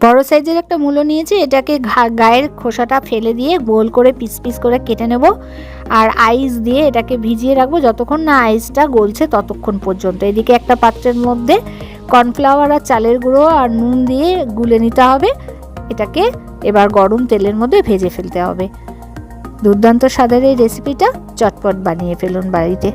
বড় সাইজের একটা মূলো নিয়েছি, এটাকে গায়ের খোসাটা ফেলে দিয়ে গোল করে পিস পিস করে কেটে নেব। আর আইস দিয়ে এটাকে ভিজিয়ে রাখবো যতক্ষণ না আইসটা গলছে ততক্ষণ পর্যন্ত। এদিকে একটা পাত্রের মধ্যে কর্নফ্লাওয়ার আর চালের গুঁড়ো আর নুন দিয়ে গুলে নিতে হবে। এটাকে এবার গরম তেলের মধ্যে ভেজে ফেলতে হবে। দুর্দান্ত স্বাদের এই রেসিপিটা চটপট বানিয়ে ফেলুন বাড়িতে।